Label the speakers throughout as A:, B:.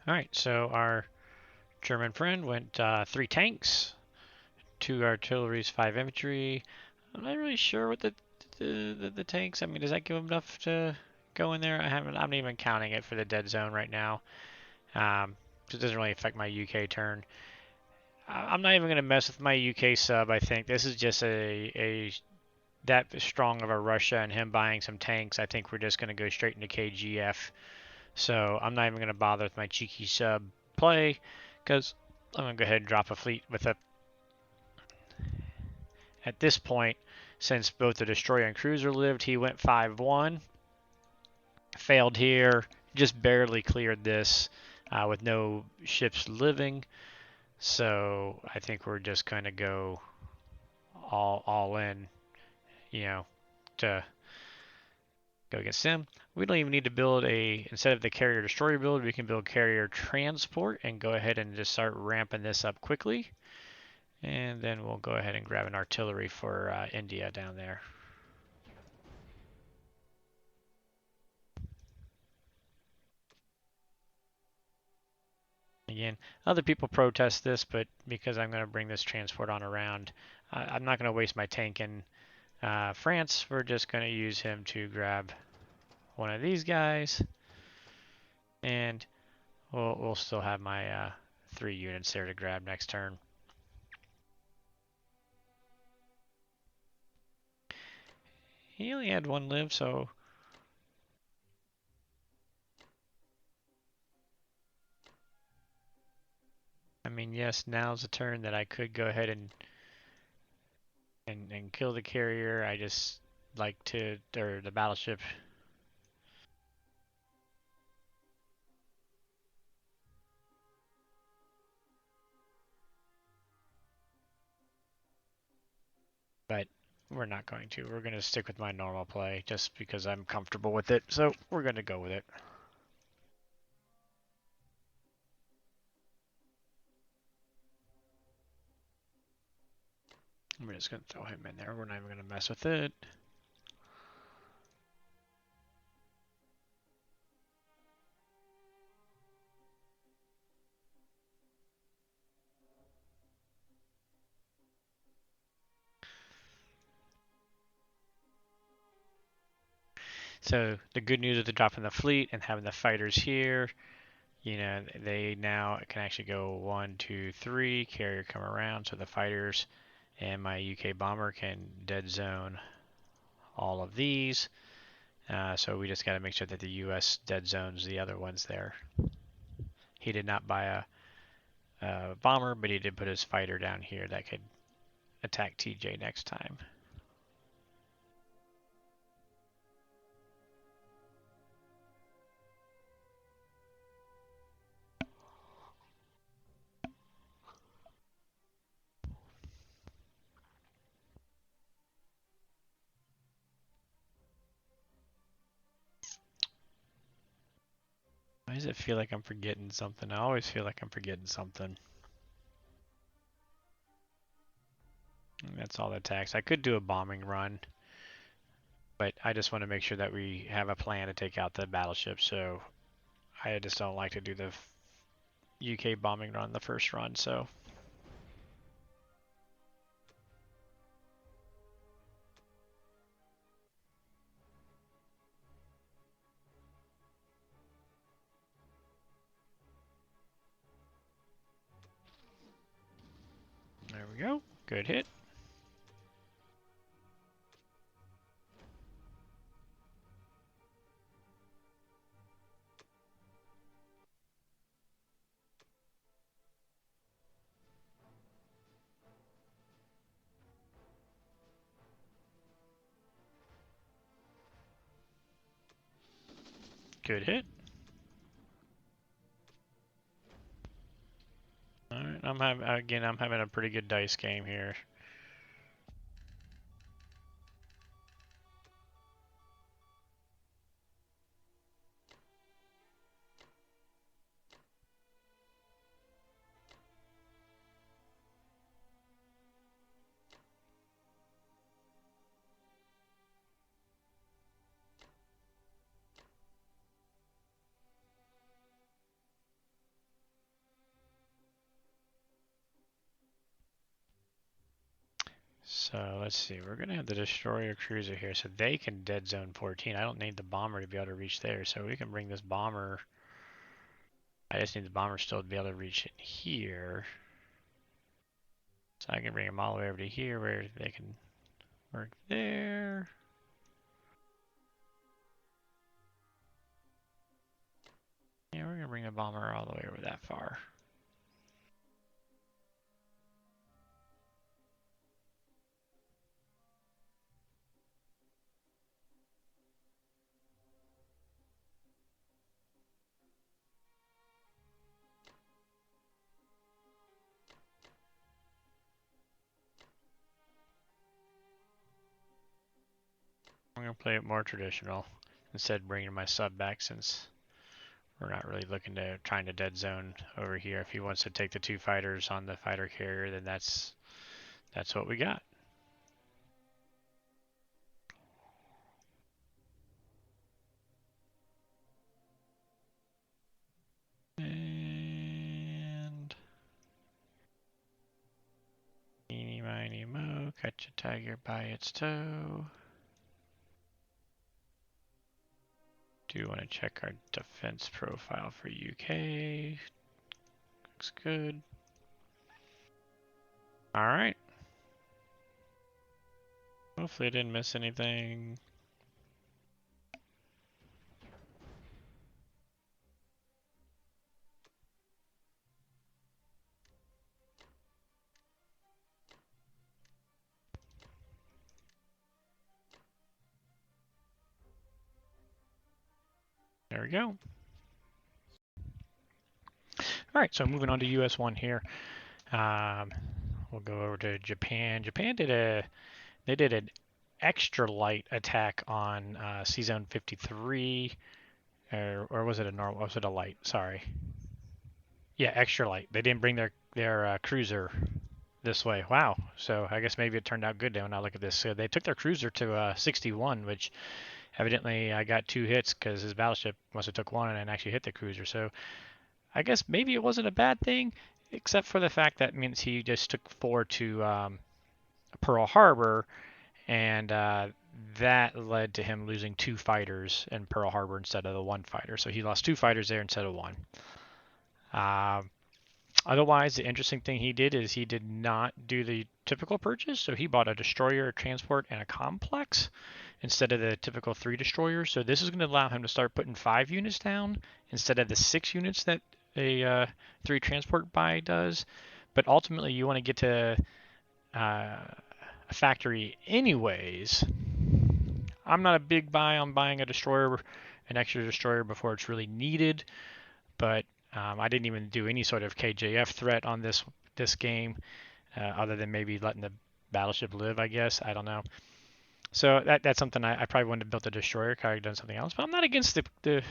A: All right, so our German friend went 3 tanks, 2 artilleries, 5 infantry. I'm not really sure what the tanks. I mean, does that give him enough to go in there? I'm not even counting it for the dead zone right now. It doesn't really affect my UK turn. I'm not even going to mess with my UK sub. I think this is just a that strong of a Russia and him buying some tanks. I think we're just going to go straight into KGF. So I'm not even going to bother with my cheeky sub play because I'm going to go ahead and drop a fleet with a. At this point, since both the destroyer and cruiser lived, he went 5-1. Failed here, just barely cleared this with no ships living. So I think we're just going to go all in, you know, to go against them. We don't even need to build instead of the carrier destroyer build, we can build carrier transport and go ahead and just start ramping this up quickly. And then we'll go ahead and grab an artillery for India down there. Again, other people protest this, but because I'm going to bring this transport on around, I'm not going to waste my tank in France. We're just going to use him to grab one of these guys, and we'll still have my 3 units there to grab next turn. He only had 1 live, so I mean, yes, now's the turn that I could go ahead and kill the carrier. I just like to, or the battleship. But we're not going to. We're going to stick with my normal play just because I'm comfortable with it. So we're going to go with it. We're just going to throw him in there. We're not even going to mess with it. So the good news of the dropping the fleet and having the fighters here, you know, they now can actually go 1, 2, 3, carrier come around, so the fighters and my UK bomber can dead zone all of these. So we just got to make sure that the US dead zones the other ones there. He did not buy a bomber, but he did put his fighter down here that could attack TJ next time. Why does it feel like I'm forgetting something? I always feel like I'm forgetting something. And that's all the attacks. I could do a bombing run, but I just want to make sure that we have a plan to take out the battleship, so I just don't like to do the UK bombing run the first run, so. There we go. Good hit. Good hit. All right, I'm having a pretty good dice game here. So let's see, we're gonna have the destroyer cruiser here, so they can dead zone 14. I don't need the bomber to be able to reach there, so we can bring this bomber. I just need the bomber still to be able to reach it here. So I can bring them all the way over to here where they can work there. Yeah, we're gonna bring the bomber all the way over that far. I'm gonna play it more traditional instead of bringing my sub back, since we're not really looking to trying to dead zone over here. If he wants to take the 2 fighters on the fighter carrier, then that's what we got. And eeny miny mo, catch a tiger by its toe. Do want to check our defense profile for UK. Looks good. All right. Hopefully I didn't miss anything. There we go. All right, so moving on to US1 here. We'll go over to Japan. Japan did an extra light attack on C-Zone 53, or was it a normal? Was it a light? Sorry. Yeah, extra light. They didn't bring their cruiser this way. Wow. So I guess maybe it turned out good when I look at this. So they took their cruiser to 61, which evidently I got 2 hits because his battleship must have took 1 and actually hit the cruiser. So I guess maybe it wasn't a bad thing, except for the fact that means he just took 4 to Pearl Harbor, and that led to him losing 2 fighters in Pearl Harbor instead of the 1 fighter. So he lost 2 fighters there instead of 1. Otherwise, the interesting thing he did is he did not do the typical purchase. So he bought a destroyer, a transport, and a complex instead of the typical 3 destroyers. So this is going to allow him to start putting 5 units down instead of the 6 units that a 3 transport buy does. But ultimately, you want to get to a factory anyways. I'm not a big buy on buying a destroyer, an extra destroyer before it's really needed, but I didn't even do any sort of KJF threat on this game, other than maybe letting the battleship live, I guess. I don't know. So that's something I probably wouldn't have built a destroyer. I could have done something else. But I'm not against the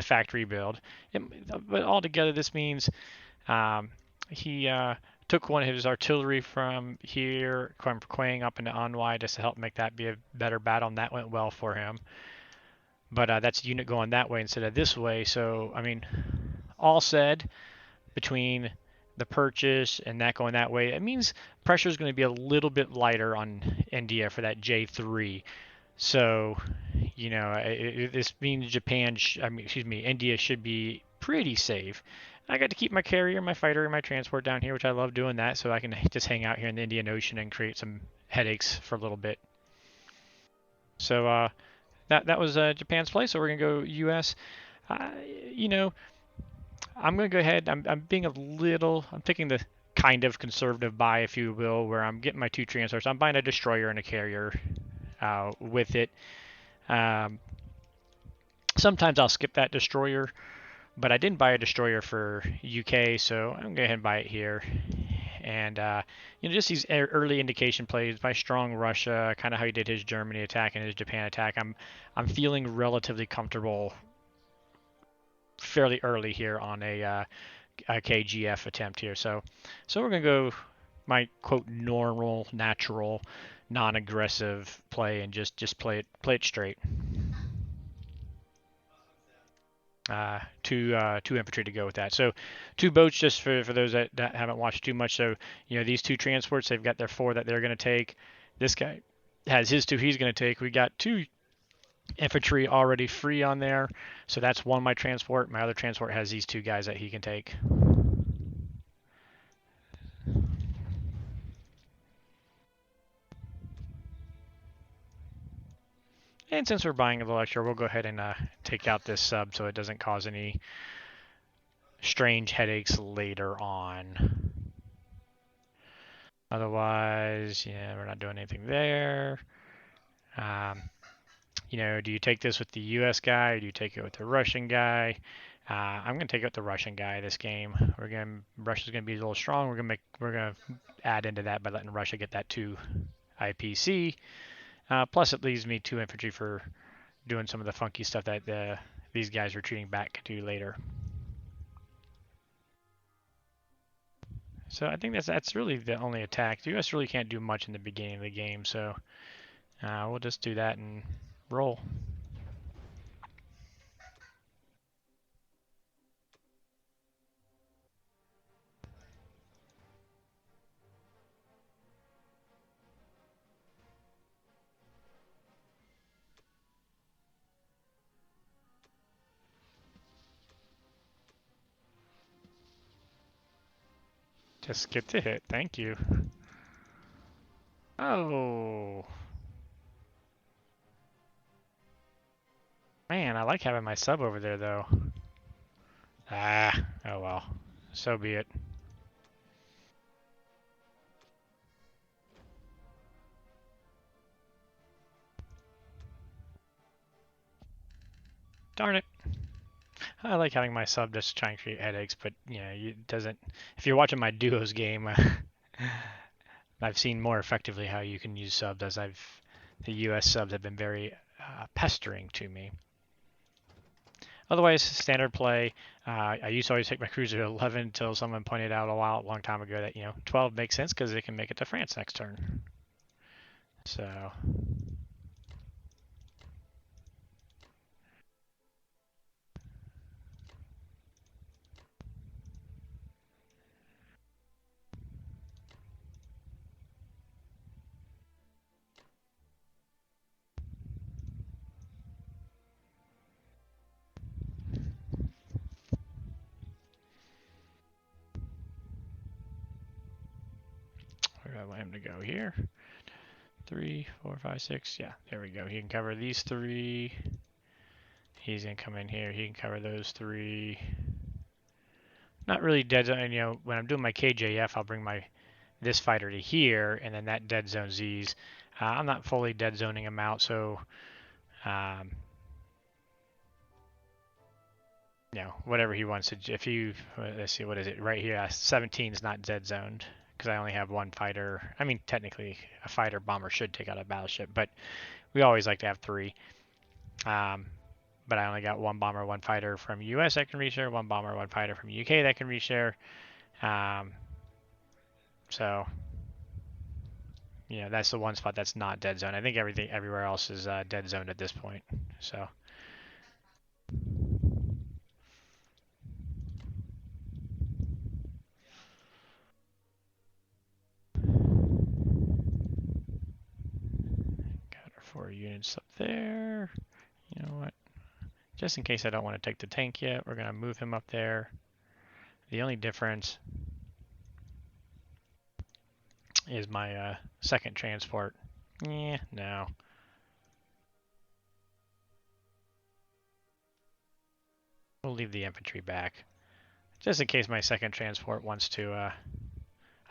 A: factory build. But altogether, this means he took one of his artillery from here, from Quang up into Anwai, just to help make that be a better battle, and that went well for him. But that's a unit going that way instead of this way. So, I mean, all said, between the purchase and that going that way, it means pressure is going to be a little bit lighter on India for that J3. So, you know, this means India should be pretty safe. I got to keep my carrier, my fighter, and my transport down here, which I love doing that, so I can just hang out here in the Indian Ocean and create some headaches for a little bit. So that was Japan's play. So we're gonna go U.S. You know, I'm going to go ahead. I'm being I'm taking the kind of conservative buy, if you will, where I'm getting my 2 transfers. I'm buying a destroyer and a carrier with it. Sometimes I'll skip that destroyer, but I didn't buy a destroyer for UK, so I'm going to go ahead and buy it here. And just these early indication plays by strong Russia, kind of how he did his Germany attack and his Japan attack. I'm feeling relatively comfortable fairly early here on a KGF attempt here. So we're going to go my quote normal, natural, non-aggressive play and just play it straight. 2 infantry to go with that. So 2 boats, just for those that haven't watched too much. So these 2 transports, they've got their 4 that they're going to take. This guy has his two he's going to take. We got two infantry already free on there, so that's one of my transport. My other transport has these two guys that he can take. And since we're buying a little extra, we'll go ahead and take out this sub so it doesn't cause any strange headaches later on. Otherwise, yeah, we're not doing anything there. Um, do you take this with the U.S. guy or do you take it with the Russian guy? I'm gonna take it with the Russian guy this game. Russia's gonna be a little strong. We're gonna add into that by letting Russia get that 2 IPC. Plus, it leaves me 2 infantry for doing some of the funky stuff that these guys retreating back can do later. So I think that's really the only attack. The U.S. really can't do much in the beginning of the game, so we'll just do that and roll. Just skip the hit. Thank you. Oh. Man, I like having my sub over there, though. Oh well. So be it. Darn it. I like having my sub just try and create headaches, but it doesn't. If you're watching my duos game, I've seen more effectively how you can use subs as the US subs have been very pestering to me. Otherwise, standard play. I used to always take my cruiser to 11 until someone pointed out a long time ago that 12 makes sense because it can make it to France next turn. So. We're gonna let him to go here. 3, 4, 5, 6. Yeah, there we go. He can cover these 3. He's gonna come in here. He can cover those 3. Not really dead zone. When I'm doing my KJF, I'll bring this fighter to here, and then that dead zone Z's. I'm not fully dead zoning him out, so whatever he wants to. If you let's see, what is it right here? 17 is not dead zoned because I only have one fighter. I mean, technically, a fighter bomber should take out a battleship, but we always like to have 3. But I only got 1 bomber, 1 fighter from US that can reach there, 1 bomber, 1 fighter from UK that can reach there. So that's the one spot that's not dead zone. I think everywhere else is dead zoned at this point. So. Got our 4 units up there. You know what? Just in case I don't want to take the tank yet, we're going to move him up there. The only difference is my second transport. No. We'll leave the infantry back. Just in case my second transport wants to,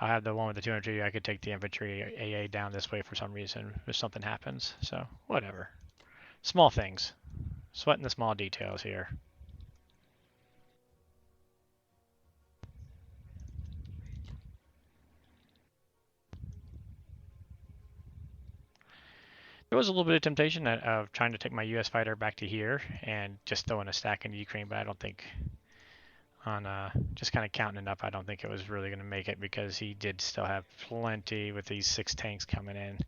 A: I'll have the one with the 200. I could take the infantry AA down this way for some reason if something happens. So, whatever. Small things. Sweating the small details here. There was a little bit of temptation of trying to take my U.S. fighter back to here and just throwing a stack into Ukraine, but I don't think on just kind of counting it up, I don't think it was really going to make it because he did still have plenty with these 6 tanks coming in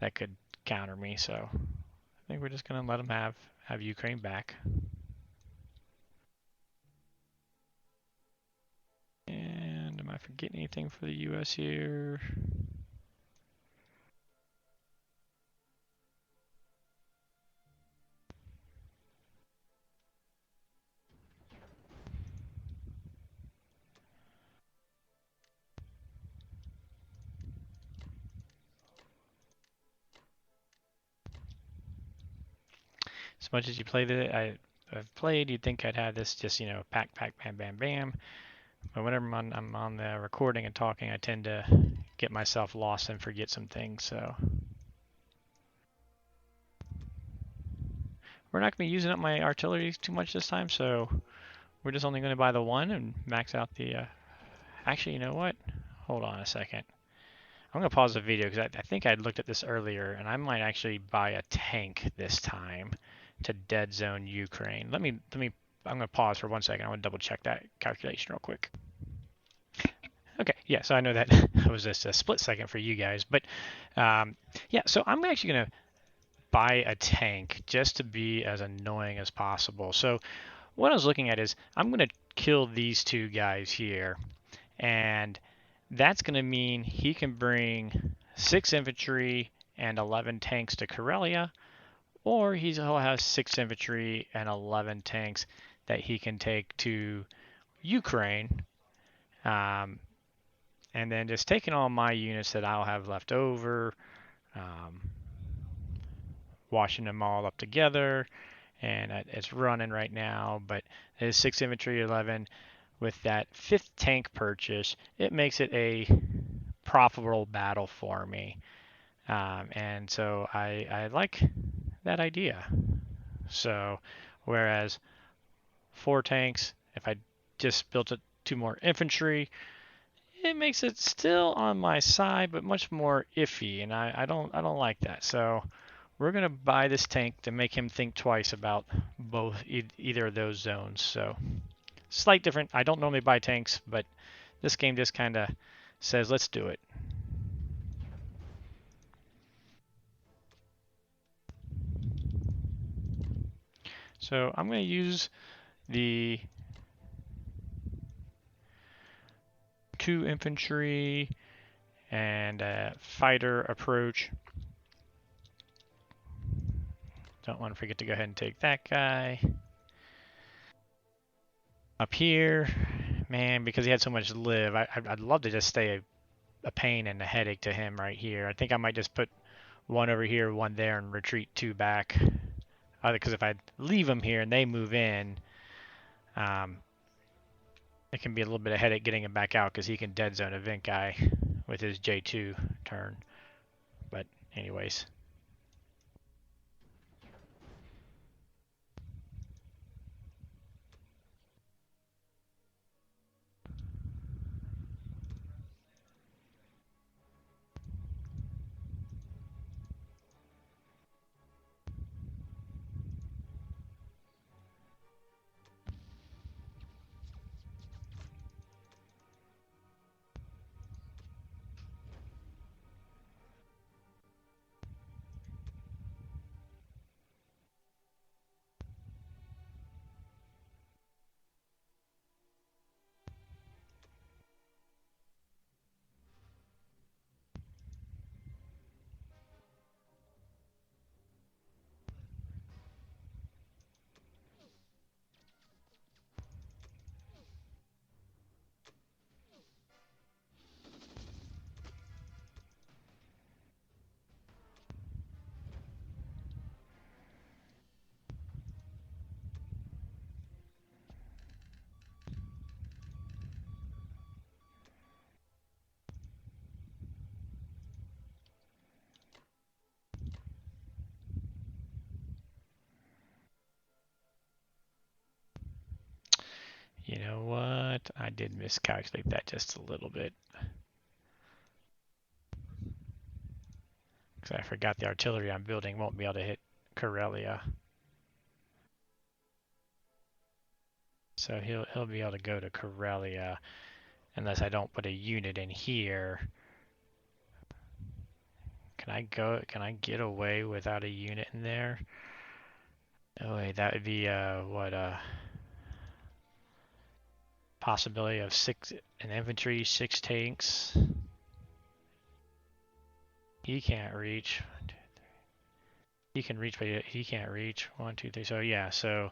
A: that could counter me. So I think we're just going to let him have Ukraine back. And am I forgetting anything for the U.S. here? much as you play I've played, you'd think I'd have this just, pack, pack, bam, bam, bam. But whenever I'm on the recording and talking, I tend to get myself lost and forget some things. So we're not going to be using up my artillery too much this time. So we're just only going to buy the one and max out the. Actually, you know what? Hold on a second. I'm going to pause the video because I think I looked at this earlier, and I might actually buy a tank this time to dead zone Ukraine. I'm going to pause for 1 second. I want to double check that calculation real quick. Okay, yeah, so I know that was just a split second for you guys, but yeah, so I'm actually going to buy a tank just to be as annoying as possible. So what I was looking at is I'm going to kill these two guys here, and that's going to mean he can bring 6 infantry and 11 tanks to Karelia, or he'll have 6 infantry and 11 tanks that he can take to Ukraine. And then just taking all my units that I'll have left over, um, washing them all up together, and it's running right now. But it's 6 infantry, 11. With that 5th tank purchase, it makes it a profitable battle for me. And so I like that idea. So whereas 4 tanks, if I just built 2 more infantry, it makes it still on my side, but much more iffy, and I don't like that. So we're gonna buy this tank to make him think twice about either of those zones. So slight different. I don't normally buy tanks, but this game just kind of says let's do it. So I'm gonna use the 2 infantry and fighter approach. Don't want to forget to go ahead and take that guy. Up here, man, because he had so much live, I'd love to just stay a pain and a headache to him right here. I think I might just put 1 over here, 1 there, and retreat 2 back. Because if I leave him here and they move in, it can be a little bit of headache getting him back out because he can dead zone a Vent guy with his J2 turn. But anyways. You know what? I did miscalculate that just a little bit. Because I forgot the artillery I'm building won't be able to hit Karelia. So he'll be able to go to Karelia unless I don't put a unit in here. Can I get away without a unit in there? Oh wait, that would be what possibility of 6 an infantry, 6 tanks. He can't reach. He can reach, but he can't reach. 1, 2, 3. So yeah. So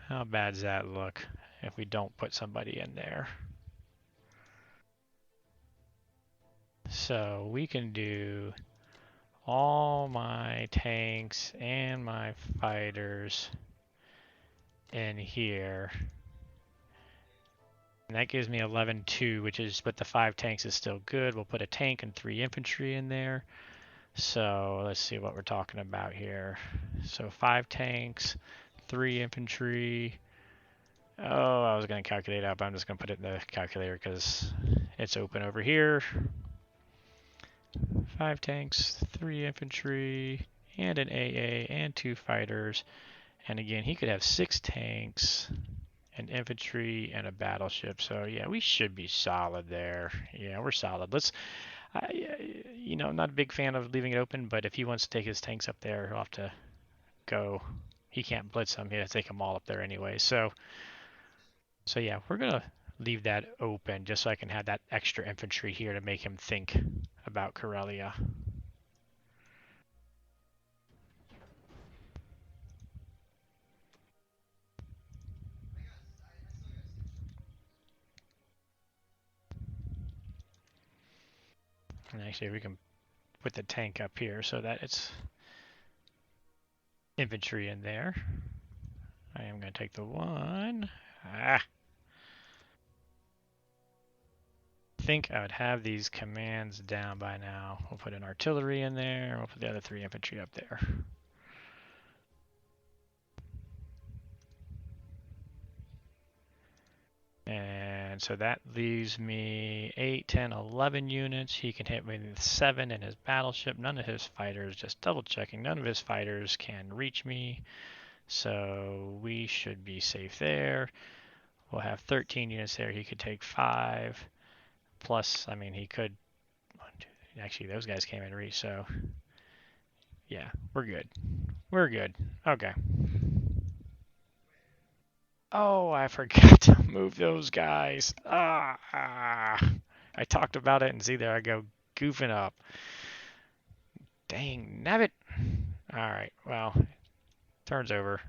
A: how bad does that look if we don't put somebody in there? So we can do all my tanks and my fighters in here. And that gives me 11-2, which is, but the 5 tanks is still good. We'll put a tank and 3 infantry in there. So let's see what we're talking about here. So 5 tanks, 3 infantry. Oh, I was going to calculate out, but I'm just going to put it in the calculator because it's open over here. 5 tanks, 3 infantry, and an AA, and 2 fighters. And again, he could have 6 tanks, an infantry, and a battleship. So yeah, we should be solid there. Yeah, we're solid. I'm not a big fan of leaving it open, but if he wants to take his tanks up there, he'll have to go. He can't blitz them. He has to take them all up there anyway. So yeah, we're gonna leave that open just so I can have that extra infantry here to make him think about Corellia. And actually, we can put the tank up here so that it's infantry in there. I am going to take the one. I think I would have these commands down by now. We'll put an artillery in there. We'll put the other 3 infantry up there. And so that leaves me 8, 10, 11 units. He can hit me with 7 in his battleship. None of his fighters, just double checking, none of his fighters can reach me. So we should be safe there. We'll have 13 units there. He could take 5. Plus, I mean, he could. Actually, those guys came in reach, so yeah, we're good. We're good. Okay. Oh, I forgot to move those guys. I talked about it, and see, there I go, goofing up. Dang nabbit. All right, well, turn's over.